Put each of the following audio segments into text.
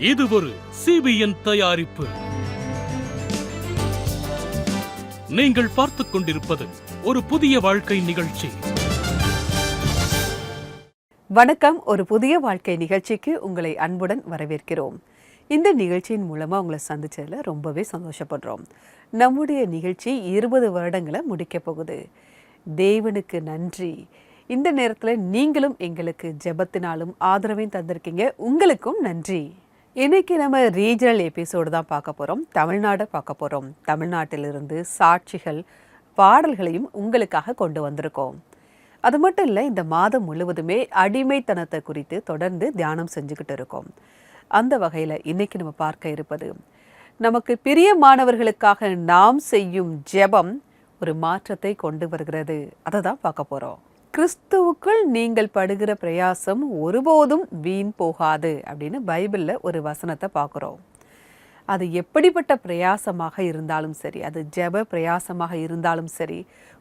இது ஒரு CBN தயாரிப்பு. நீங்கள் பார்த்துக் கொண்டிருப்பது ஒரு புதிய வாழ்க்கை நிகழ்ச்சி. வணக்கம். ஒரு புதிய வாழ்க்கை நிகழ்ச்சிக்கு உங்களை அன்புடன் வரவேற்கிறோம். இந்த நிகழ்ச்சியின் மூலமா உங்களை சந்திச்சதுல ரொம்பவே சந்தோஷப்படுறோம். நம்முடைய நிகழ்ச்சி 20 வருடங்களை முடிக்க போகுது. தேவனுக்கு நன்றி. இந்த நேரத்தில் நீங்களும் எங்களுக்கு ஜெபத்தினாலும் ஆதரவையும் தந்திருக்கீங்க. உங்களுக்கும் நன்றி. இன்னைக்கு நம்ம ரீஜனல் எபிசோடு தான் பார்க்க போகிறோம். தமிழ்நாடை பார்க்க போகிறோம். தமிழ்நாட்டிலிருந்து சாட்சிகள் பாடல்களையும் உங்களுக்காக கொண்டு வந்திருக்கோம். அது மட்டும் இல்லை, இந்த மாதம் முழுவதுமே அடிமைத்தனத்தை குறித்து தொடர்ந்து தியானம் செஞ்சுக்கிட்டு இருக்கோம். அந்த வகையில் இன்னைக்கு நம்ம பார்க்க இருப்பது, நமக்கு பிரியமானவர்களுக்காக நாம் செய்யும் ஜெபம் ஒரு மாற்றத்தை கொண்டு வருகிறது. அதை தான் பார்க்க போகிறோம். கிறிஸ்துவுக்குள் நீங்கள் படுகிற பிரயாசம் ஒருபோதும் வீண் போகாது அப்படின்னு பைபிளில் ஒரு வசனத்தை பார்க்குறோம். அது எப்படிப்பட்ட பிரயாசமாக இருந்தாலும் சரி, அது ஜெப பிரயாசமாக இருந்தாலும் சரி,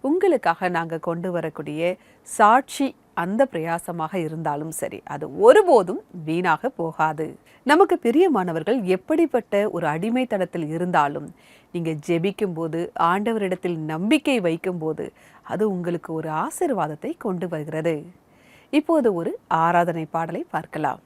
உங்களுக்காக நாங்கள் கொண்டு வரக்கூடிய சாட்சி அந்த பிரயாசமாக இருந்தாலும் சரி, அது ஒருபோதும் வீணாக போகாது. நமக்கு பிரியமானவர்கள் எப்படிப்பட்ட ஒரு அடிமைத்தனத்தில் இருந்தாலும் நீங்கள் ஜெபிக்கும் போது, ஆண்டவரிடத்தில் நம்பிக்கை வைக்கும் போது, அது உங்களுக்கு ஒரு ஆசீர்வாதத்தை கொண்டு வருகிறது. இப்போது ஒரு ஆராதனை பாடலை பார்க்கலாம்.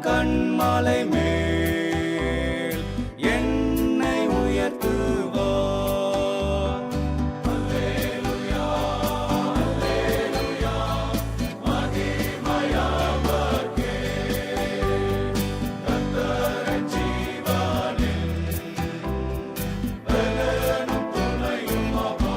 கண்மாலை மேல் என்னை உயர்த்துவார். அல்லேலூயா, அல்லேலூயா, மகிமையாவர்க்கே. கர்த்தரின் ஜீவனில் பலனும் துணையும் ஆவார்.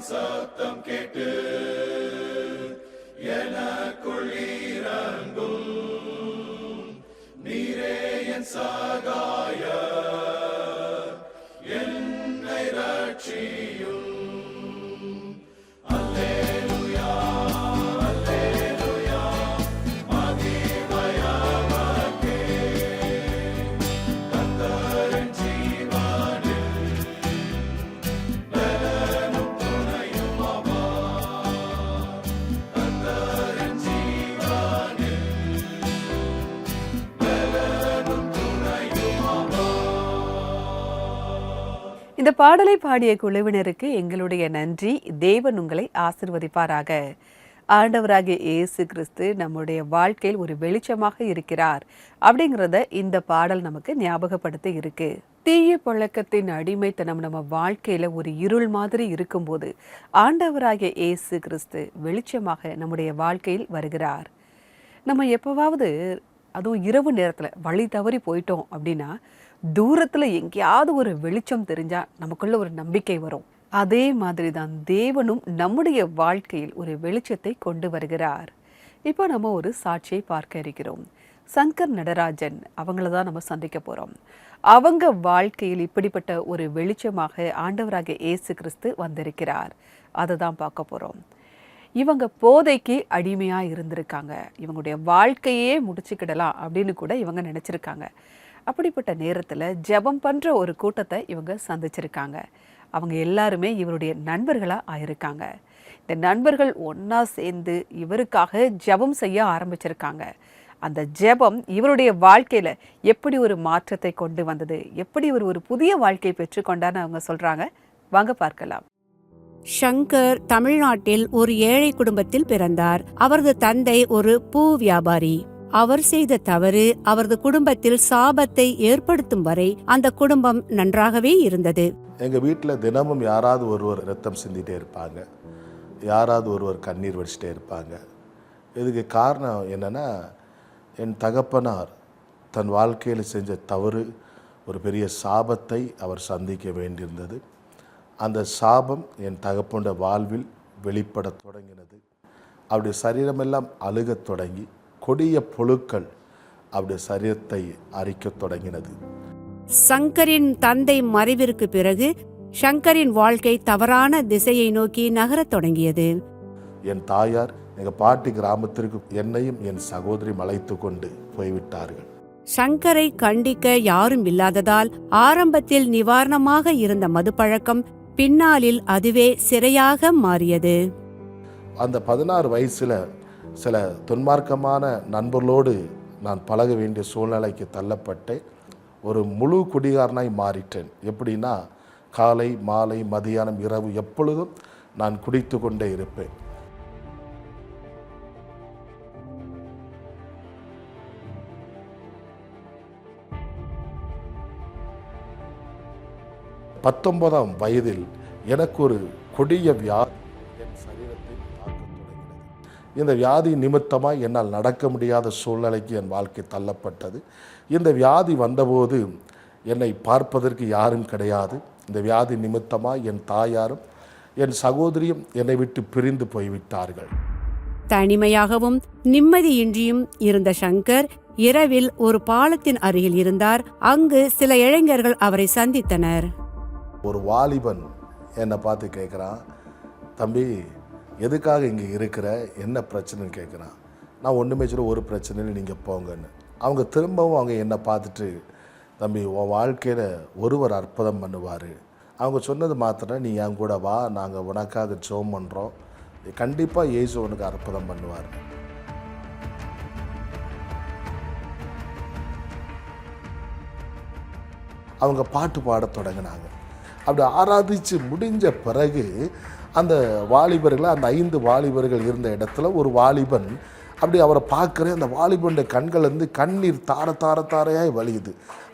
சத்தம் கேட்டு எனக்குள் இறங்கும், நீரே என் சகாய, என்னை ரட்சியும். அல்லேலூயா, அல்லேலூயா, மகிமையாவர்க்கே. கர்த்தரின் ஜீவனில் பலனும் துணையும் ஆவார். கர்த்தரின் ஜீவனில் பலனும் துணையும் ஆவார். இந்த பாடலை பாடிய குழுவினருக்கு எங்களுடைய நன்றி. தேவன் உங்களை ஆசீர்வதிப்பாராக. ஆண்டவராகிய இயேசு கிறிஸ்து நம்முடைய வாழ்க்கையில் ஒரு வெளிச்சமாக இருக்கிறார் அப்படிங்கிறத இந்த பாடல் நமக்கு ஞாபகப்படுத்த இருக்கு. தீய பழக்கத்தின் அடிமைத்தனம் நம்ம வாழ்க்கையில ஒரு இருள் மாதிரி இருக்கும்போது ஆண்டவராகிய இயேசு கிறிஸ்து வெளிச்சமாக நம்முடைய வாழ்க்கையில் வருகிறார். நம்ம எப்பவாவது, அதுவும் இரவு நேரத்தில் வழி தவறி போயிட்டோம் அப்படின்னா, தூரத்தில் எங்கேயாவது ஒரு வெளிச்சம் தெரிஞ்சால் நமக்குள்ள ஒரு நம்பிக்கை வரும். அதே மாதிரி தான் தேவனும் நம்முடைய வாழ்க்கையில் ஒரு வெளிச்சத்தை கொண்டு வருகிறார். இப்போ நம்ம ஒரு சாட்சியை பார்க்க இருக்கிறோம். சங்கர் நடராஜன் அவங்கள தான் நம்ம சந்திக்க போகிறோம். அவங்க வாழ்க்கையில் இப்படிப்பட்ட ஒரு வெளிச்சமாக ஆண்டவராகிய இயேசு கிறிஸ்து வந்திருக்கிறார். அதை தான் பார்க்க போகிறோம். இவங்க போதைக்கு அடிமையாக இருந்திருக்காங்க. இவங்களுடைய வாழ்க்கையே முடிச்சுக்கிடலாம் அப்படின்னு கூட இவங்க நினச்சிருக்காங்க. அப்படிப்பட்ட நேரத்தில் ஜெபம் பண்ணுற ஒரு கூட்டத்தை இவங்க சந்திச்சிருக்காங்க. அவங்க எல்லாருமே இவருடைய நண்பர்களாக ஆயிருக்காங்க. இந்த நண்பர்கள் ஒன்றா சேர்ந்து இவருக்காக ஜெபம் செய்ய ஆரம்பிச்சிருக்காங்க. அந்த ஜெபம் இவருடைய வாழ்க்கையில் எப்படி ஒரு மாற்றத்தை கொண்டு வந்தது, எப்படி ஒரு புதிய வாழ்க்கையை பெற்றுக்கொண்டான்னு அவங்க சொல்கிறாங்க. வாங்க பார்க்கலாம். ஷங்கர் தமிழ்நாட்டில் ஒரு ஏழை குடும்பத்தில் பிறந்தார். அவரது தந்தை ஒரு பூ வியாபாரி. அவர் செய்த தவறு அவரது குடும்பத்தில் சாபத்தை ஏற்படுத்தும் வரை அந்த குடும்பம் நன்றாகவே இருந்தது. எங்கள் வீட்டில் தினமும் யாராவது ஒருவர் ரத்தம் சிந்திட்டே இருப்பாங்க, யாராவது ஒருவர் கண்ணீர் வடிச்சிட்டே இருப்பாங்க. இதுக்கு காரணம் என்னென்னா, என் தகப்பனார் தன் வாழ்க்கையில் செஞ்ச தவறு ஒரு பெரிய சாபத்தை அவர் சந்திக்க வேண்டியிருந்தது. அந்த சாபம் என் தகப்பனோட வாழ்வில் வெளிப்பட தொடங்கினது. அவருடைய சரீரமெல்லாம் அழுகத் தொடங்கி கொடிய புழுக்கள் அவருடைய சரீரத்தை அரிக்கத் தொடங்கினது. சங்கரின் தந்தை மறைவிற்கு பிறகு ஷங்கரின் வாழ்க்கை தவறான திசையை நோக்கி நகரத் தொடங்கியது. என் தாயார் எங்கள் பாட்டி கிராமத்திற்கு என்னையும் என் சகோதரி அழைத்து கொண்டு போய்விட்டார்கள். ஷங்கரை கண்டிக்க யாரும் இல்லாததால் ஆரம்பத்தில் நிவாரணமாக இருந்த மதுப்பழக்கம் பின்னாளில் அதுவே சிறையாக மாறியது. அந்த 16 வயசில் சில துன்மார்க்கமான நண்பர்களோடு நான் பழக வேண்டிய சூழ்நிலைக்கு தள்ளப்பட்டு ஒரு முழு குடிகாரனாய் மாறிட்டேன். எப்படின்னா, காலை மாலை மதியானம் இரவு எப்பொழுதும் நான் குடித்து கொண்டே இருப்பேன். பத்தொன்பதாம் வயதில் எனக்கு ஒரு கொடிய வியாதி என் சரீரத்தை தாக்கத் தொடங்கினது. இந்த வியாதி நிமித்தமாக என்னால் நடக்க முடியாத சூழ்நிலைக்கு என் வாழ்க்கை தள்ளப்பட்டது. இந்த வியாதி வந்தபோது என்னை பார்ப்பதற்கு யாரும் கிடையாது. இந்த வியாதி நிமித்தமாக என் தாயாரும் என் சகோதரியும் என்னை விட்டு பிரிந்து போய்விட்டார்கள். தனிமையாகவும் நிம்மதியின்றியும் இருந்த ஷங்கர் இரவில் ஒரு பாலத்தின் அருகில் இருந்தார். அங்கு சில இளைஞர்கள் அவரை சந்தித்தனர். ஒரு வாலிபன் என்னை பார்த்து கேட்குறான், தம்பி எதுக்காக இங்கே இருக்கிற, என்ன பிரச்சனைன்னு கேட்குறான். நான் ஒன்றுமே சொல்ல, ஒரு பிரச்சனையில் நீங்கள் போங்கன்னு. அவங்க திரும்பவும் அவங்க என்னை பார்த்துட்டு, தம்பி உன் வாழ்க்கையில் ஒருவர் அற்புதம் பண்ணுவார். அவங்க சொன்னது மாத்திரம், நீ என் கூட வா, நாங்கள் உனக்காக ஜெபம் பண்ணுறோம், கண்டிப்பாக இயேசு உனக்கு அற்புதம் பண்ணுவார். அவங்க பாட்டு பாடத் தொடங்கினாங்க. அப்படி ஆராதித்து முடிஞ்ச பிறகு அந்த வாலிபர்கள், அந்த 5 வாலிபர்கள் இருந்த இடத்துல ஒரு வாலிபன் அப்படி அவரை பார்க்குறேன். அந்த வாலிபனுடைய கண்கள் கண்ணீர் தாரையாய் வழியுது.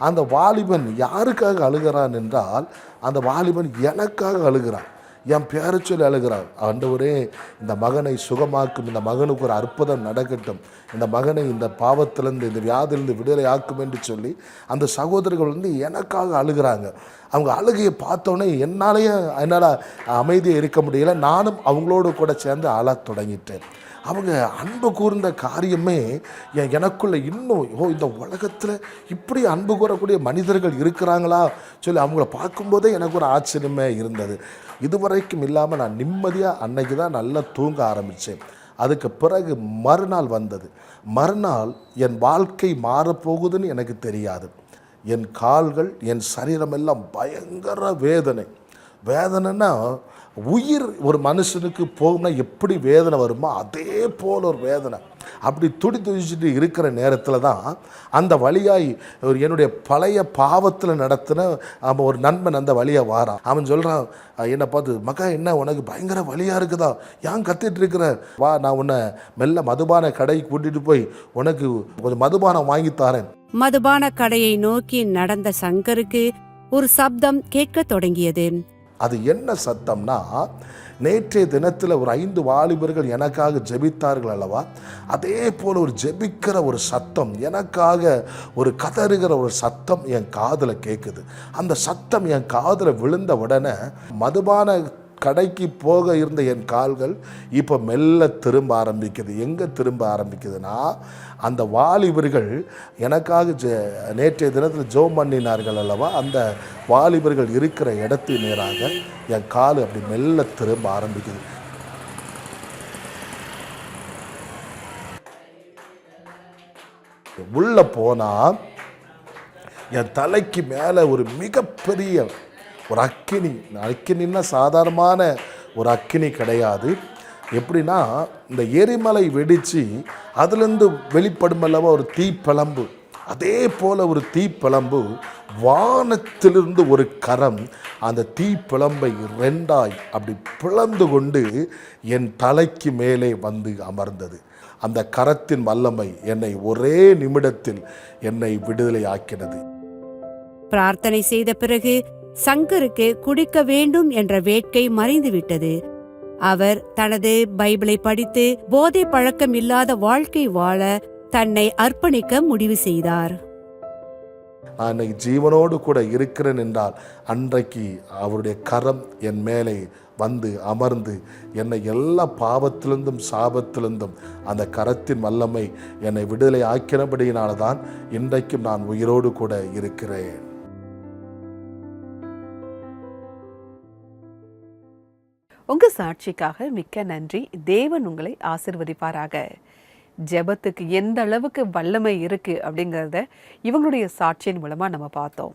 அந்த வாலிபன் யாருக்காக அழுகிறான் என்றால், அந்த வாலிபன் எனக்காக அழுகிறான், என் பேரை சொல்லி அழுகிறான். ஆண்டவரே, இந்த மகனை சுகமாக்கும், இந்த மகனுக்கு ஒரு அற்புதம் நடக்கட்டும், இந்த மகனை இந்த பாவத்திலேருந்து இந்த வியாதியிலிருந்து விடுதலை ஆக்கும் என்று சொல்லி அந்த சகோதரர்கள் எனக்காக அழுகிறாங்க. அவங்க அழுகையை பார்த்தோன்னே என்னால் அமைதியாக இருக்க முடியல. நானும் அவங்களோடு கூட சேர்ந்து அழத் தொடங்கிட்டேன். அவங்க அன்பு கூர்ந்த காரியமே எனக்குள்ளே இன்னும், இந்த உலகத்தில் இப்படி அன்பு கூறக்கூடிய மனிதர்கள் இருக்கிறாங்களா சொல்லி அவங்கள பார்க்கும்போதே எனக்கு ஒரு ஆச்சரியமே இருந்தது. இதுவரைக்கும் இல்லாமல் நான் நிம்மதியாக அன்னைக்கு தான் நல்லா தூங்க ஆரம்பித்தேன். அதுக்கு பிறகு மறுநாள் வந்தது. மறுநாள் என் வாழ்க்கை மாறப்போகுதுன்னு எனக்கு தெரியாது. என் கால்கள், என் சரீரமெல்லாம் பயங்கர வேதனைன்னா உயிர் ஒரு மனுஷனுக்கு போகும்னா எப்படி வேதனை வருமோ அதே போல் ஒரு வேதனை. அப்படி துடிச்சுட்டு இருக்கிற நேரத்தில் தான் அந்த வழியாய் என்னுடைய பழைய பாவத்தில் நடத்தின ஒரு நண்பன் அந்த வழியாக வாரான். அவன் சொல்கிறான், என்னை பார்த்து, மகா என்ன உனக்கு பயங்கர வழியாக இருக்குதா, ஏன் கத்திட்டு இருக்கிற, வா நான் உன்னை மெல்ல மதுபான கடைக்கு கூட்டிகிட்டு போய் உனக்கு கொஞ்சம் மதுபானம் வாங்கித்தாரேன். மதுபான கடையை நோக்கி நடந்த சங்கருக்கு ஒரு சப்தம் கேட்க தொடங்கியது. அது என்ன சத்தம்னா, நேற்றைய தினத்தில் ஒரு 5 வாலிபர்கள் எனக்காக ஜெபித்தார்கள் அல்லவா, அதே போல் ஒரு ஜெபிக்கிற ஒரு சத்தம், எனக்காக ஒரு கதறுகிற ஒரு சத்தம் என் காதில் கேட்குது. அந்த சத்தம் என் காதில் விழுந்த உடனே மதுபான கடைக்கு போக இருந்த என் கால்கள் இப்போ மெல்ல திரும்ப ஆரம்பிக்குது. எங்கே திரும்ப ஆரம்பிக்குதுன்னா, அந்த வாலிபர்கள் எனக்காக நேற்றைய தினத்தில் ஜெபம் பண்ணினார்கள் அல்லவா, அந்த வாலிபர்கள் இருக்கிற இடத்து நேராக என் கால் அப்படி மெல்ல திரும்ப ஆரம்பிக்குது. உள்ள போனா என் தலைக்கு மேலே ஒரு மிகப்பெரிய ஒரு அக்கினி. அக்கினின்னா சாதாரணமான ஒரு அக்கினி கிடையாது. எப்படின்னா இந்த எரிமலை வெடித்து அதுலேருந்து வெளிப்படும் அல்லவா ஒரு தீப்பிழம்பு, அதே போல் ஒரு தீப்பிழம்பு வானத்திலிருந்து ஒரு கரம் அந்த தீப்பிழம்பை ரெண்டாய் அப்படி பிளந்து கொண்டு என் தலைக்கு மேலே வந்து அமர்ந்தது. அந்த கரத்தின் வல்லமை என்னை ஒரே நிமிடத்தில் என்னை விடுதலை ஆக்கினது. பிரார்த்தனை செய்த பிறகு சங்கருக்கு குடிக்க வேண்டும் என்ற வேட்கை மறைந்துவிட்டது. அவர் தனது பைபிளை படித்து போதை பழக்கம் இல்லாத வாழ்க்கை வாழ தன்னை அர்ப்பணிக்க முடிவு செய்தார். நான் இன்னைக்கு ஜீவனோடு கூட இருக்கிறேன் என்றால் அன்றைக்கு அவருடைய கரம் என் மேலே வந்து அமர்ந்து என்னை எல்லா பாவத்திலிருந்தும் சாபத்திலிருந்தும் அந்த கரத்தின் வல்லமை என்னை விடுதலை ஆக்கினபடியினால தான் இன்றைக்கும் நான் உயிரோடு கூட இருக்கிறேன். உங்க சாட்சிக்காக மிக்க நன்றி. தேவன் உங்களை ஆசிர்வதிப்பாராக. ஜெபத்துக்கு எந்த அளவுக்கு வல்லமை இருக்கு அப்படிங்கிறத இவங்களுடைய சாட்சியின் மூலமா நம்ம பார்த்தோம்.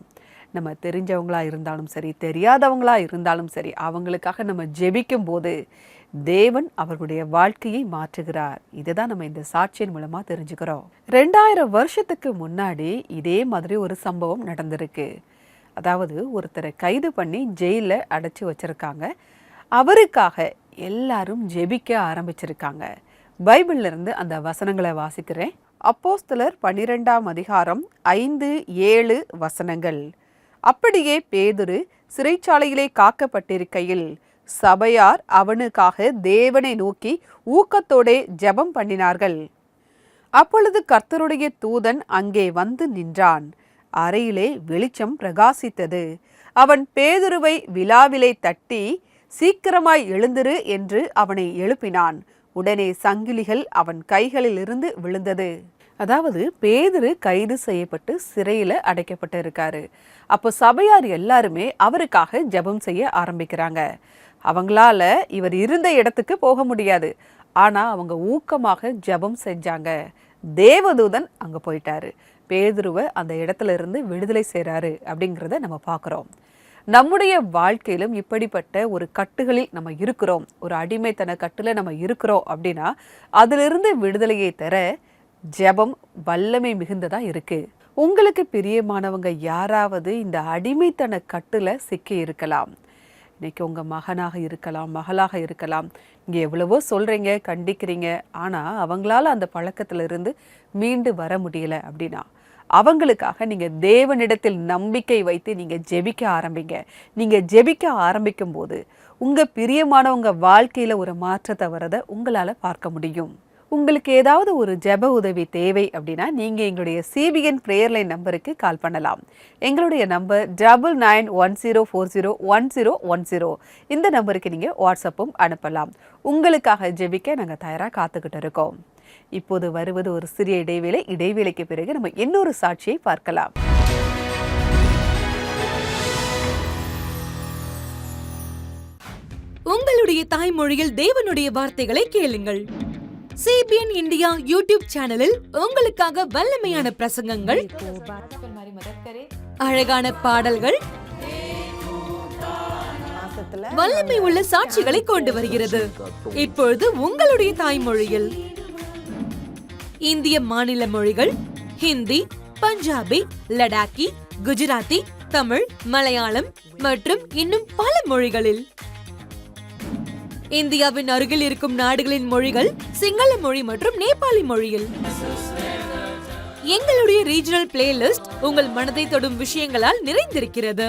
நம்ம தெரிஞ்சவங்களா இருந்தாலும் சரி, தெரியாதவங்களா இருந்தாலும் சரி, அவங்களுக்காக நம்ம ஜெபிக்கும் போது தேவன் அவர்களுடைய வாழ்க்கையை மாற்றுகிறார். இதுதான் நம்ம இந்த சாட்சியின் மூலமா தெரிஞ்சுக்கிறோம். 2000 வருஷத்துக்கு முன்னாடி இதே மாதிரி ஒரு சம்பவம் நடந்திருக்கு. அதாவது ஒருத்தரை கைது பண்ணி ஜெயில அடைச்சி வச்சிருக்காங்க. அவருக்காக எல்லாரும் ஜெபிக்க ஆரம்பிச்சிருக்காங்க. பைபிள்ல இருந்து அந்த வசனங்களை வாசிக்கிறேன். அப்போஸ்தலர் 12ஆம் அதிகாரம் 5-7 வசனங்கள். அப்படியே பேதுரு சிறைச்சாலையிலே காக்கப்பட்டிருக்கையில் சபையார் அவனுக்காக தேவனை நோக்கி ஊக்கத்தோடே ஜெபம் பண்ணினார்கள். அப்பொழுது கர்த்தருடைய தூதன் அங்கே வந்து நின்றான். அறையிலே வெளிச்சம் பிரகாசித்தது. அவன் பேதுருவை விலாவிலே தட்டி, சீக்கிரமாய் எழுந்திரு என்று அவனை எழுப்பினான். உடனே சங்கிலிகள் அவன் கைகளில் இருந்து விழுந்தது. அதாவது பேதுரு கைது செய்யப்பட்டு சிறையில அடைக்கப்பட்டு இருக்காரு. அப்போ சபையார் எல்லாருமே அவருக்காக ஜெபம் செய்ய ஆரம்பிக்கிறாங்க. அவங்களால இவர் இருந்த இடத்துக்கு போக முடியாது. ஆனா அவங்க ஊக்கமாக ஜெபம் செஞ்சாங்க. தேவதூதன் அங்க போயிட்டாரு. பேதுருவை அந்த இடத்துல இருந்து விடுதலை செய்றாரு அப்படிங்கிறத நம்ம பார்க்குறோம். நம்முடைய வாழ்க்கையிலும் இப்படிப்பட்ட ஒரு கட்டுகளில் நம்ம இருக்கிறோம், ஒரு அடிமைத்தன கட்டுல நம்ம இருக்கிறோம் அப்படின்னா அதிலிருந்து விடுதலையை தர ஜெபம் வல்லமை மிகுந்ததா இருக்கு. உங்களுக்கு பிரியமானவங்க யாராவது இந்த அடிமைத்தன கட்டுல சிக்கி இருக்கலாம். இன்னைக்கு உங்க மகனாக இருக்கலாம், மகளாக இருக்கலாம். இங்க எவ்வளவோ சொல்றீங்க, கண்டிக்கிறீங்க, ஆனா அவங்களால அந்த பழக்கத்துல இருந்து மீண்டு வர முடியல அப்படின்னா அவங்களுக்காக நீங்க தேவனிடத்தில் நம்பிக்கை வைத்து நீங்க ஜெபிக்க ஆரம்பிங்க. நீங்க ஜெபிக்க ஆரம்பிக்கும் போது உங்க பிரியமானவங்க வாழ்க்கையில ஒரு மாற்றத்தை வரதை உங்களால பார்க்க முடியும். உங்களுக்கு ஏதாவது ஒரு ஜெப உதவி தேவை அப்படின்னா நீங்க எங்களுடைய CBN பிரேயர் லைன் நம்பருக்கு கால் பண்ணலாம். எங்களுடைய நம்பர் 9910401010. இந்த நம்பருக்கு நீங்க வாட்ஸ்அப்பும் அனுப்பலாம். உங்களுக்காக ஜெபிக்க நாங்க தயாரா காத்துக்கிட்டு இருக்கோம். இப்போது வருவது ஒரு சிறிய இடைவேளை. இடைவேளைக்கு பிறகு நம்ம இன்னொரு சாட்சியை பார்க்கலாம். உங்களுடைய தாய்மொழியில் தேவனுடைய வார்த்தைகளை கேளுங்கள். CBN இந்தியா யூடியூப் சேனலில் உங்களுக்காக வல்லமையான பிரசங்கங்கள், அழகான பாடல்கள், வல்லமை உள்ள சாட்சிகளை கொண்டு வருகிறது. இப்பொழுது உங்களுடைய தாய்மொழியில் இந்திய மாநில மொழிகள் ஹிந்தி, பஞ்சாபி, லடாக்கி, குஜராத்தி, தமிழ், மலையாளம் மற்றும் இன்னும் பல மொழிகளில். இந்தியாவின் அருகில் இருக்கும் நாடுகளின் மொழிகள் சிங்கள மொழி மற்றும் நேபாளி மொழியில். எங்களுடைய ரீஜனல் பிளேலிஸ்ட் உங்கள் மனதை தொடும் விஷயங்களால் நிறைந்திருக்கிறது.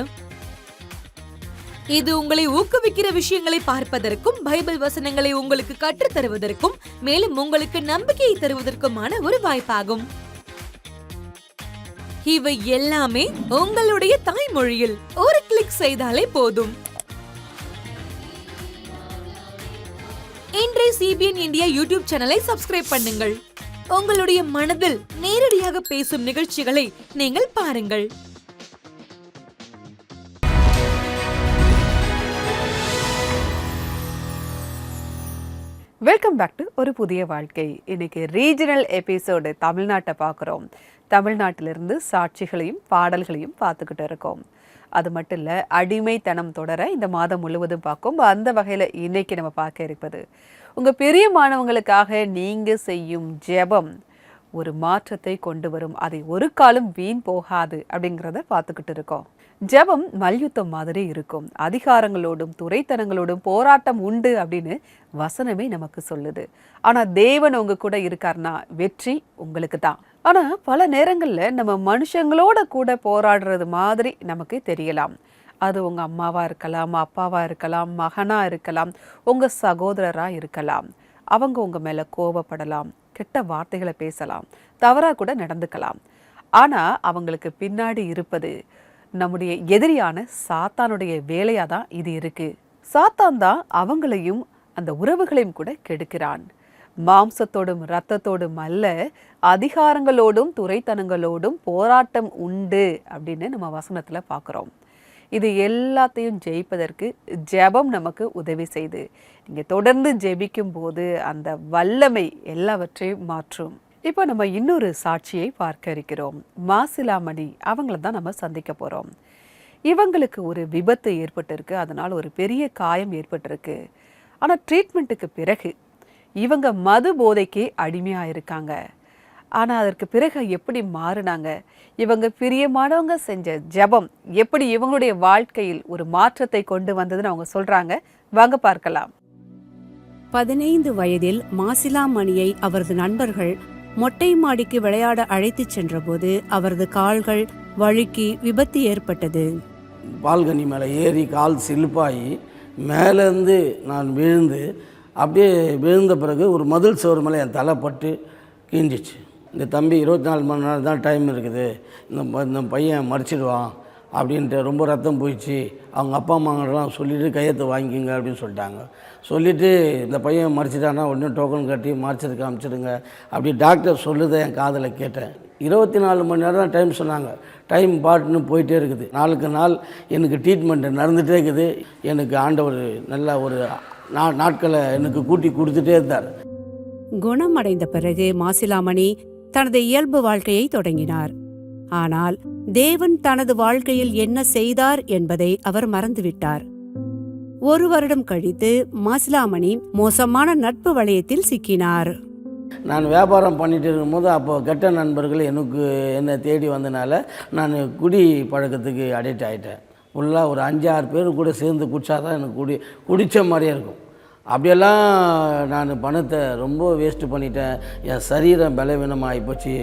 இது உங்களை ஊக்குவிக்கிற விஷயங்களை பார்ப்பதற்கும், பைபிள் வசனங்களை உங்களுக்கு கற்றுத் தருவதற்கும், மேலும் உங்களுக்கு நம்பிக்கையை தருவதற்குமான ஒரு வாய்ப்பாகும். இவை எல்லாமே உங்களுடைய தாய்மொழியில் ஒரு கிளிக் செய்தாலே போதும். இன்றைய CBN இந்தியா யூடியூப் சேனலை சப்ஸ்கிரைப் பண்ணுங்கள். உங்களுடைய மனதில் நேரடியாக பேசும் நிகழ்ச்சிகளை நீங்கள் பாருங்கள். வெல்கம் பேக் டு ஒரு புதிய வாழ்க்கை. இன்னைக்கு ரீஜனல் எபிசோடு தமிழ்நாட்டை பார்க்குறோம். தமிழ்நாட்டிலிருந்து சாட்சிகளையும் பாடல்களையும் பார்த்துக்கிட்டு இருக்கோம். அது மட்டும் இல்லை, அடிமைத்தனம் தொடர இந்த மாதம் முழுவதும் பார்க்கும். அந்த வகையில் இன்னைக்கு நம்ம பார்க்க இருப்பது உங்கள் பிரியமானவங்களுக்காக நீங்கள் செய்யும் ஜெபம் ஒரு மாற்றத்தை கொண்டு வரும், அதை ஒரு காலம் வீண் போகாது அப்படிங்கிறத பார்த்துக்கிட்டு இருக்கோம். ஜெபம் மல்யுத்தம் மாதிரி இருக்கும். அதிகாரங்களோடும் துரைத்தனங்களோடும் போராட்டம் உண்டு அப்படின்னு வசனமே நமக்கு சொல்லுது. ஆனால் தேவன் உங்க கூட இருக்காருன்னா வெற்றி உங்களுக்கு தான். ஆனால் பல நேரங்களில் நம்ம மனுஷங்களோட கூட போராடுறது மாதிரி நமக்கு தெரியலாம். அது உங்கள் அம்மாவாக இருக்கலாம், அப்பாவாக இருக்கலாம், மகனாக இருக்கலாம், உங்கள் சகோதரராக இருக்கலாம். அவங்க உங்கள் மேலே கோபப்படலாம், கெட்ட வார்த்தைகளை பேசலாம், தவறாக கூட நடந்துக்கலாம். ஆனால் அவங்களுக்கு பின்னாடி இருப்பது நம்முடைய எதிரியான சாத்தானுடைய வேலையாக தான் இது இருக்கு. சாத்தான் தான் அவங்களையும் அந்த உறவுகளையும் கூட கெடுக்கிறான். மாம்சத்தோடும் இரத்தத்தோடும் அல்ல, அதிகாரங்களோடும் துரைத்தனங்களோடும் போராட்டம் உண்டு அப்படின்னு நம்ம வசனத்தில் பார்க்குறோம். இது எல்லாத்தையும் ஜெயிப்பதற்கு ஜெபம் நமக்கு உதவி செய்து. நீங்கள் தொடர்ந்து ஜெபிக்கும் போது அந்த வல்லமை எல்லாவற்றையும் மாற்றும். இப்போ நம்ம இன்னொரு சாட்சியை பார்க்க இருக்கிறோம். மாசிலாமணி அவங்கள தான் நம்ம சந்திக்க போகிறோம். இவங்களுக்கு ஒரு விபத்து ஏற்பட்டிருக்கு, அதனால் ஒரு பெரிய காயம் ஏற்பட்டிருக்கு. ஆனால் ட்ரீட்மெண்ட்டுக்கு பிறகு இவங்க மது போதைக்கு அடிமையாக இருக்காங்க. ஆனால் அதற்கு பிறகு எப்படி மாறினாங்க, இவங்க பிரியமானவங்க செஞ்ச ஜெபம் எப்படி இவங்களுடைய வாழ்க்கையில் ஒரு மாற்றத்தை கொண்டு வந்ததுன்னு அவங்க சொல்கிறாங்க. வாங்க பார்க்கலாம். 15 வயதில் மாசிலாமணியை அவரது நண்பர்கள் மொட்டை மாடிக்கு விளையாட அழைத்துச் சென்றபோது அவரது கால்கள் வழுக்கி விபத்து ஏற்பட்டது. பால்கனி மேலே ஏறி கால் சிலிப்பாகி மேலேருந்து நான் விழுந்து, அப்படியே விழுந்த பிறகு ஒரு மதில் சுவர் மேலே என் தலை பட்டு கீஞ்சிச்சு. இந்த தம்பி 24 மணி நேரம் தான் டைம் இருக்குது, இந்த பையன் மறிச்சிடுவான் அப்படின்ட்டு ரொம்ப ரத்தம் போயிடுச்சு. அவங்க அப்பா அம்மாங்கெல்லாம் சொல்லிவிட்டு கையெழுத்து வாங்கிக்கிங்க அப்படின்னு சொல்லிட்டாங்க. சொல்லிவிட்டு இந்த பையன் மறிச்சிட்டானா உடனே டோக்கன் கட்டி மறிச்சதுக்கு அனுப்பிச்சிடுங்க அப்படி டாக்டர் சொல்லுதை என் காதில் கேட்டேன். 24 மணி நேரம் தான் டைம் சொன்னாங்க. டைம் பாட்டுன்னு போயிட்டே இருக்குது. நாளுக்கு நாள் எனக்கு ட்ரீட்மெண்ட் நடந்துகிட்டே இருக்குது. எனக்கு ஆண்டவர் நல்ல ஒரு நாட்களை எனக்கு கூட்டி கொடுத்துட்டே இருந்தார். குணமடைந்த பிறகு மாசிலாமணி தனது இயல்பு வாழ்க்கையை தொடங்கினார். ஆனால் தேவன் தனது வாழ்க்கையில் என்ன செய்தார் என்பதை அவர் மறந்துவிட்டார். 1 வருடம் கழித்து மாசிலாமணி மோசமான நட்பு வளையத்தில் சிக்கினார். நான் வியாபாரம் பண்ணிட்டு இருக்கும்போது அப்போ கெட்ட நண்பர்கள் என்னை தேடி வந்தனால நான் குடி பழக்கத்துக்கு அடிக்ட் ஆகிட்டேன். ஃபுல்லாக ஒரு 5-6 பேர் கூட சேர்ந்து குடித்தாதான் எனக்கு குடித்த மாதிரியே இருக்கும். அப்படியெல்லாம் நான் பணத்தை ரொம்ப வேஸ்ட்டு பண்ணிட்டேன். என் சரீரம் பலவீனமாகி போச்சு.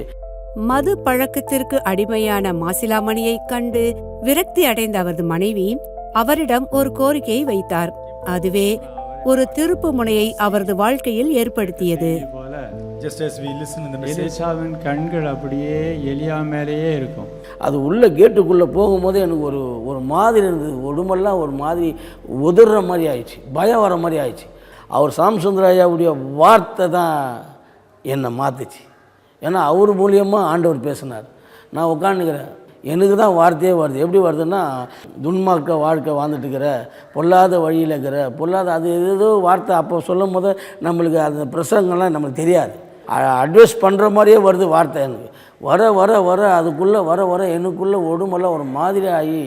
மது பழக்கத்திற்கு அடிமையான மாசிலாமணியை கண்டு விரக்தி அடைந்த அவரது மனைவி அவரிடம் ஒரு கோரிக்கையை வைத்தார். அதுவே ஒரு திருப்பு முனையை அவரது வாழ்க்கையில் ஏற்படுத்தியது. எலிசாவின் கண்கள் அப்படியே எலியா மேலேயே இருக்கும். அது உள்ள கேட்டுக்குள்ளே போகும்போது எனக்கு ஒரு மாதிரி இருந்தது. உடம்பெல்லாம் ஒரு மாதிரி உதிர்ற மாதிரி ஆயிடுச்சு, பயம் வர மாதிரி ஆயிடுச்சு. அவர் சாம்சுந்தராயாவுடைய வார்த்தை தான் என்னை மாற்றுச்சு. ஏன்னா அவர் மூலியமாக ஆண்டவர் பேசினார். நான் உட்காந்துக்கிறேன், எனக்கு தான் வார்த்தையே வருது. எப்படி வருதுன்னா, துன்மார்க்க வாழ்க்கை வாழ்ந்துட்டு இருக்கிற, பொல்லாத வழியில் இருக்கிற, பொல்லாத அது ஏதோ வார்த்தை அப்போ சொல்லும் போது நம்மளுக்கு அந்த பிரசங்கம்லாம் நம்மளுக்கு தெரியாது. அட்வைஸ் பண்ணுற மாதிரியே வருது வார்த்தை. எனக்கு வர வர வர அதுக்குள்ளே வர வர எனக்குள்ளே உடம்பெல்லாம் ஒரு மாதிரி ஆகி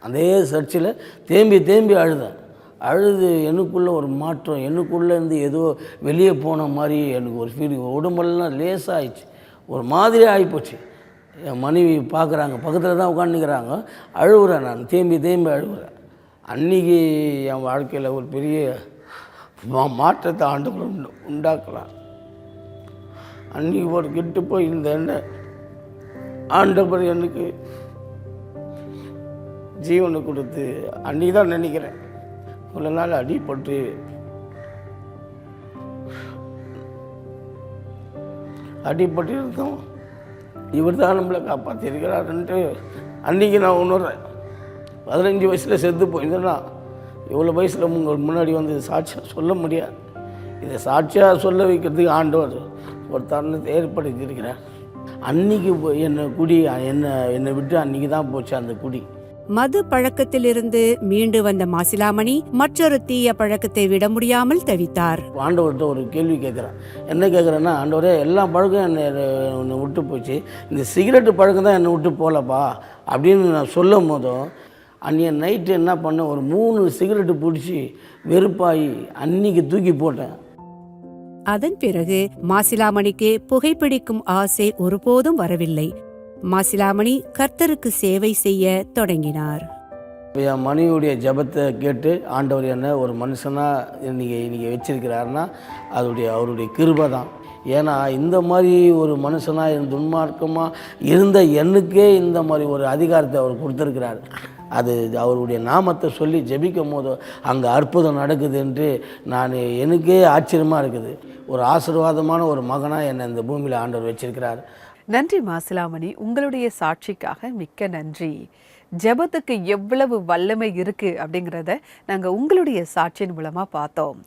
அதே சர்ச்சில் தேம்பி அழுது எனக்குள்ளே ஒரு மாற்றம், எனக்குள்ளேருந்து ஏதோ வெளியே போன மாதிரி எனக்கு ஒரு ஃபீலிங். உடம்பெல்லாம் லேசாகிடுச்சு, ஒரு மாதிரி ஆகிப்போச்சு. என் மனைவி பார்க்குறாங்க, பக்கத்தில் தான் உட்காந்துக்கிறாங்க. அழுகுறேன், நான் தேம்பி அழுகுறேன். அன்றைக்கி என் வாழ்க்கையில் ஒரு பெரிய மாற்றத்தை ஆண்டவர் உண்டாக்கலாம். அன்றைக்கி ஒரு கெட்டு போய் இந்த எண்ணெய் ஆண்டவர் எனக்கு ஜீவனை கொடுத்து அன்றைக்கி தான் நினைக்கிறேன். இவ்வளோ நாள் அடிபட்டு இருந்தோம், இவர் தான் நம்மளை காப்பாற்றிருக்கிறாருன்ட்டு அன்றைக்கி நான் உணர்றேன். 15 வயசில் செத்து போயிருந்தேன்னா இவ்வளோ வயசில் உங்கள் முன்னாடி வந்து சாட்சியாக சொல்ல முடியாது. இதை சாட்சியாக சொல்ல வைக்கிறதுக்கு ஆண்டவர் ஒரு தருணத்தை ஏற்படுத்தியிருக்கிறார். அன்றைக்கி என்னை விட்டு அன்றைக்கி தான் போச்சு அந்த குடி. மது பழக்கத்திலிருந்து மீண்டு வந்த மாசிலாமணி மற்றொரு தீய பழக்கத்தை விட முடியாமல் தவித்தார். ஆண்டவர்கிட்ட ஒரு கேள்வி கேட்குறேன். என்ன கேட்குறேன்னா, ஆண்டவரே எல்லா பழக்கம் என்னை விட்டு போச்சு, இந்த சிகரெட்டு பழக்கம் தான் என்னை விட்டு போகலப்பா அப்படின்னு நான் சொல்லும் போதும் அன்றைய நைட்டு என்ன பண்ணேன், ஒரு 3 சிகரெட்டு பிடிச்சி வெறுப்பாகி அன்னைக்கு தூக்கி போட்டேன். அதன் பிறகு மாசிலாமணிக்கு புகைப்பிடிக்கும் ஆசை ஒருபோதும் வரவில்லை. மாசிலாமணி கர்த்தருக்கு சேவை செய்ய தொடங்கினார். என் மனைவியுடைய ஜெபத்தை கேட்டு ஆண்டவர் என்ன ஒரு மனுஷனாக இன்னைக்கு வச்சிருக்கிறாருன்னா அவருடைய கிருபை தான். ஏன்னா இந்த மாதிரி ஒரு மனுஷனாக துன்மார்க்கமாக இருந்த எனக்கே இந்த மாதிரி ஒரு அதிகாரத்தை அவர் கொடுத்துருக்கிறார். அது அவருடைய நாமத்தை சொல்லி ஜெபிக்கும் போது அங்கே அற்புதம் நடக்குது என்று எனக்கே ஆச்சரியமாக இருக்குது. ஒரு ஆசீர்வாதமான ஒரு மகனாக என்னை இந்த பூமியில் ஆண்டவர் வச்சிருக்கிறார். நன்றி மாசிலாமணி, உங்களுடைய சாட்சிக்காக மிக்க நன்றி. ஜெபத்துக்கு எவ்வளவு வல்லமை இருக்கு அப்படிங்கிறத நாங்கள் உங்களுடைய சாட்சியின் மூலமாக பார்த்தோம்.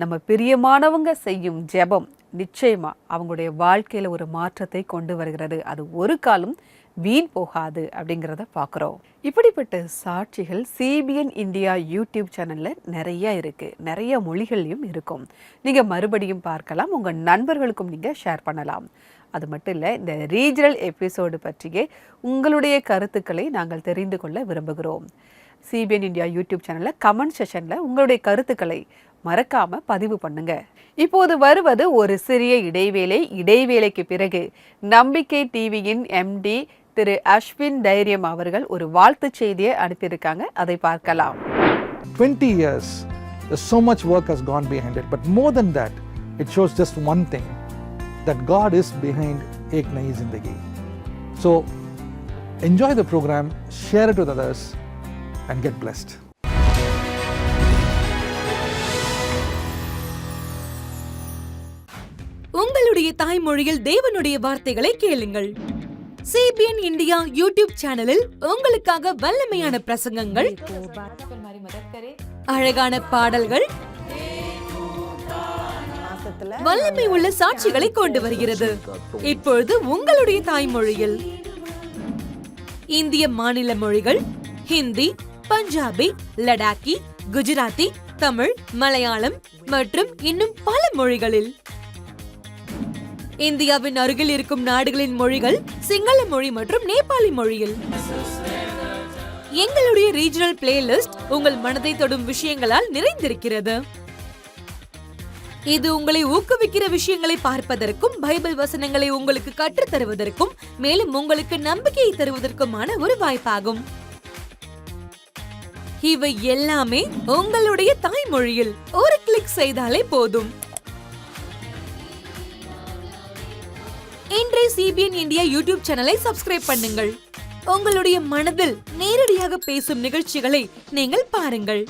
நம்ம பிரியமானவங்க செய்யும் ஜெபம் நிச்சயமா அவங்களுடைய வாழ்க்கையில் ஒரு மாற்றத்தை கொண்டு வருகிறது. அது ஒரு காலம் வீண் போகாது அப்படிங்கிறத பார்க்குறோம். இப்படிப்பட்ட சாட்சிகள் சிபிஎன் இந்தியா யூடியூப் சேனலில் நிறைய இருக்குது. நிறைய மொழிகள்லையும் இருக்கும். நீங்கள் மறுபடியும் பார்க்கலாம். உங்கள் நண்பர்களுக்கும் நீங்கள் ஷேர் பண்ணலாம். அது மட்டும் இல்லை, இந்த ரீஜனல் எபிசோடு பற்றியே உங்களுடைய கருத்துக்களை நாங்கள் தெரிந்து கொள்ள விரும்புகிறோம். சிபிஎன் இந்தியா யூடியூப் சேனலில் கமெண்ட் செஷனில் உங்களுடைய கருத்துக்களை மறக்காம பதிவு பண்ணுங்க. இப்போது வருவது ஒரு சிறிய இடைவேளை. இடைவேளைக்கு பிறகு நம்பிக்கை டிவியின் எம்டி திரு அஸ்வின் தைரியம் அவர்கள் ஒரு வாழ்த்து செய்தியை அனுப்பியிருக்காங்க. அதை பார்க்கலாம். 20 years, so much work has gone behind it, but more than that, it shows just one thing, that God is behind Ek Nayi Zindagi. So enjoy the program, share it with others and get blessed. உங்களுடைய தாய்மொழியில் தேவனுடைய வார்த்தைகளை கேளுங்கள். CBN India YouTube சேனலில் உங்களுக்காக வல்லமையான பிரசங்கங்கள், அழகான பாடல்கள், வல்லமை உள்ள சாட்சிகளை கொண்டு வருகிறது. இப்பொழுது உங்களுடைய தாய்மொழியில் இந்திய மாநில மொழிகள் ஹிந்தி, பஞ்சாபி, லடாக்கி, குஜராத்தி, தமிழ், மலையாளம் மற்றும் இன்னும் பல மொழிகளில். இந்தியாவின் அருகில் இருக்கும் நாடுகளின் மொழிகள் சிங்கள மொழி மற்றும் நேபாளி மொழியில். எங்களுடைய ரீஜனல் பிளேலிஸ்ட் உங்கள் மனதை தொடும் விஷயங்களால் நிறைந்திருக்கிறது. இது உங்களை ஊக்குவிக்கிற விஷயங்களை பார்ப்பதற்கும், பைபிள் வசனங்களை உங்களுக்கு கற்றுத் தருவதற்கும், மேலும் உங்களுக்கு நம்பிக்கையை தருவதற்குமான ஒரு வாய்ப்பாகும். இவை எல்லாமே உங்களுடைய தாய்மொழியில் ஒரு கிளிக் செய்தாலே போதும். இன்றைய சிபிஎன் இந்தியா யூடியூப் சேனலை சப்ஸ்கிரைப் பண்ணுங்கள். உங்களுடைய மனதில் நேரடியாக பேசும் நிகழ்ச்சிகளை நீங்கள் பாருங்கள்.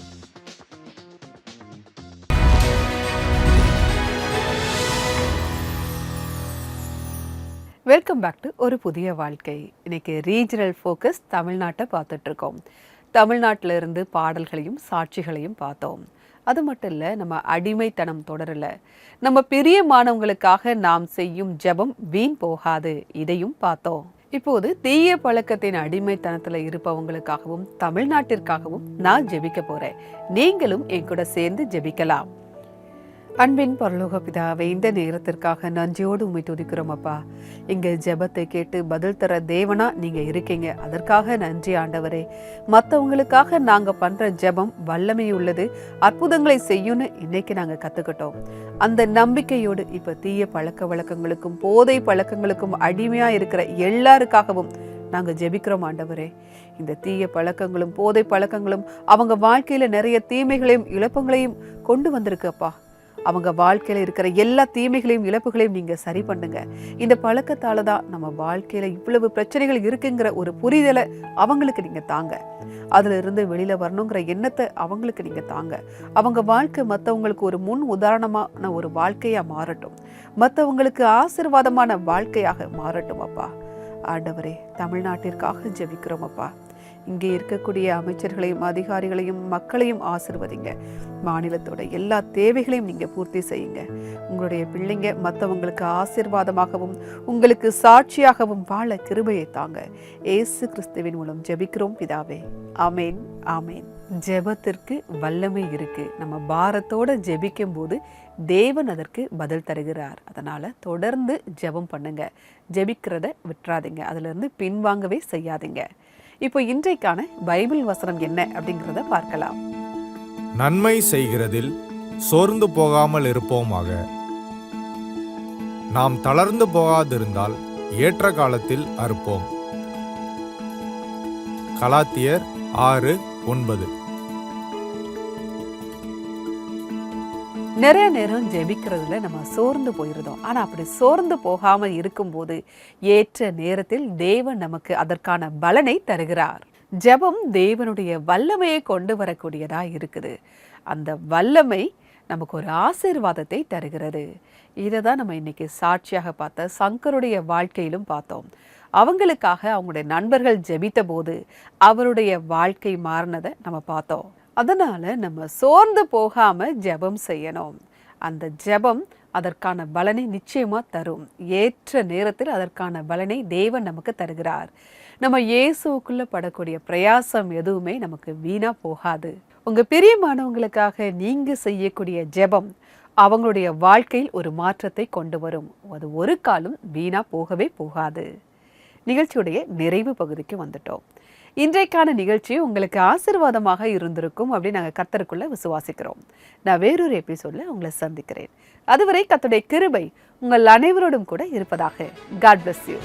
வெல்கம் பேக் டு ஒரு புதிய வாழ்க்கை. இன்னைக்கு ரீஜனல் ஃபோக்கஸ் தமிழ்நாட்டை பார்த்துட்டு இருக்கோம். தமிழ்நாட்டில் இருந்து பாடல்களையும் சாட்சிகளையும் பார்த்தோம். அது மட்டும் இல்லை, நம்ம அடிமைத்தனம் தொடரலை. நம்ம பிரியமானவங்களுக்காக நாம் செய்யும் ஜெபம் வீண் போகாது, இதையும் பார்த்தோம். இப்போது தீய பழக்கத்தின் அடிமைத்தனத்தில் இருப்பவங்களுக்காகவும் தமிழ்நாட்டிற்காகவும் நான் ஜெபிக்க போறேன். நீங்களும் என் கூட சேர்ந்து ஜெபிக்கலாம். அன்பின் பரலோக பிதாவே, இந்த நேரத்திற்காக நன்றியோடு உம்மை துதிக்கிறோம் அப்பா. இங்கே ஜெபத்தை கேட்டு பதில் தர தேவனா நீங்க இருக்கீங்க, அதற்காக நன்றி ஆண்டவரே. மற்றவங்களுக்காக நாங்க பண்ற ஜெபம் வல்லமை உள்ளது, அற்புதங்களை செய்யும்னு இன்னைக்கு நாங்க கத்துக்கிட்டோம். அந்த நம்பிக்கையோடு இப்ப தீய பழக்க வழக்கங்களுக்கும் போதை பழக்கங்களுக்கும் அடிமையா இருக்கிற எல்லாருக்காகவும் நாங்க ஜெபிக்கிறோம் ஆண்டவரே. இந்த தீய பழக்கங்களும் போதை பழக்கங்களும் அவங்க வாழ்க்கையில நிறைய தீமைகளையும் இழப்புகளையும் கொண்டு வந்திருக்கு அப்பா. அவங்க வாழ்க்கையில இருக்கிற எல்லா தீமைகளையும் இழப்புகளையும் நீங்க சரி பண்ணுங்க. இந்த பழக்கத்தால தான் நம்ம வாழ்க்கையில இவ்வளவு பிரச்சனைகள் இருக்குங்கிற ஒரு புரிதலை அவங்களுக்கு நீங்க தாங்க. அதுல இருந்து வெளியில வரணுங்கிற எண்ணத்தை அவங்களுக்கு நீங்க தாங்க. அவங்க வாழ்க்கை மற்றவங்களுக்கு ஒரு முன் உதாரணமான ஒரு வாழ்க்கையா மாறட்டும், மற்றவங்களுக்கு ஆசீர்வாதமான வாழ்க்கையாக மாறட்டும் அப்பா. ஆண்டவரே, தமிழ்நாட்டிற்காக ஜெபிக்கிறோம் அப்பா. இங்கே இருக்கக்கூடிய அமைச்சர்களையும் அதிகாரிகளையும் மக்களையும் ஆசீர்வதிங்க. மாநிலத்தோட எல்லா தேவைகளையும் நீங்க பூர்த்தி செய்யுங்க. உங்களுடைய பிள்ளைங்க மற்றவங்களுக்கு ஆசீர்வாதமாகவும் உங்களுக்கு சாட்சியாகவும் வாழ கிருபையை தாங்க. இயேசு கிறிஸ்துவின் மூலம் ஜெபிக்கிறோம் பிதாவே. ஆமேன், ஆமேன். ஜெபத்திற்கு வல்லமை இருக்கு. நம்ம பாரத்தோட ஜெபிக்கும் போது தேவன் அதற்கு பதில் தருகிறார். அதனால தொடர்ந்து ஜெபம் பண்ணுங்க. ஜெபிக்கிறத விட்டுறாதீங்க. அதுல இருந்து பின்வாங்கவே செய்யாதீங்க. இப்போ இன்றைக்கான பைபிள் வசனம் என்ன அப்படிங்கிறத பார்க்கலாம். நன்மை செய்கிறதில் சோர்ந்து போகாமல் இருப்போமாக. நாம் தளர்ந்து போகாதிருந்தால் ஏற்ற காலத்தில் அறுப்போம். கலாத்தியர் 6:9. நிறைய நேரம் ஜெபிக்கிறதுல நம்ம சோர்ந்து போயிருந்தோம். ஆனா அப்படி சோர்ந்து போகாம இருக்கும்போது ஏற்ற நேரத்தில் தேவன் நமக்கு அதற்கான பலனை தருகிறார். ஜெபம் தேவனுடைய வல்லமையை கொண்டு வரக்கூடியதா இருக்குது. அந்த வல்லமை நமக்கு ஒரு ஆசீர்வாதத்தை தருகிறது. இதை தான் நம்ம இன்னைக்கு சாட்சியாக பார்த்த சங்கருடைய வாழ்க்கையிலும் பார்த்தோம். அவங்களுக்காக அவங்களுடைய நண்பர்கள் ஜெபித்த போது அவருடைய வாழ்க்கை மாறினதை நம்ம பார்த்தோம். அதனால நம்ம சோர்ந்து போகாம ஜெபம் செய்யணும். அந்த ஜெபம் அதற்கான பலனை நிச்சயமா தரும். ஏற்ற நேரத்தில் அதற்கான பலனை தேவன் நமக்கு தருகிறார். நம்ம இயேசுக்குள்ள படக்கூடிய பிரயாசம் எதுவுமே நமக்கு வீணா போகாது. உங்க பிரியமானவங்களுக்காக நீங்க செய்யக்கூடிய ஜெபம் அவங்களுடைய வாழ்க்கையில் ஒரு மாற்றத்தை கொண்டு வரும். அது ஒரு காலம் வீணா போகவே போகாது. நிகழ்ச்சியுடைய நிறைவு பகுதிக்கு வந்துட்டோம். இன்றைக்கான நிகழ்ச்சி உங்களுக்கு ஆசீர்வாதமாக இருந்திருக்கும் அப்படின்னு நாங்கள் கர்த்தருக்குள்ள விசுவாசிக்கிறோம். நான் வேறொரு எபிசோட்ல உங்களை சந்திக்கிறேன். அதுவரை கர்த்தருடைய கிருபை உங்கள் அனைவரோடும் கூட இருப்பதாக. God bless you.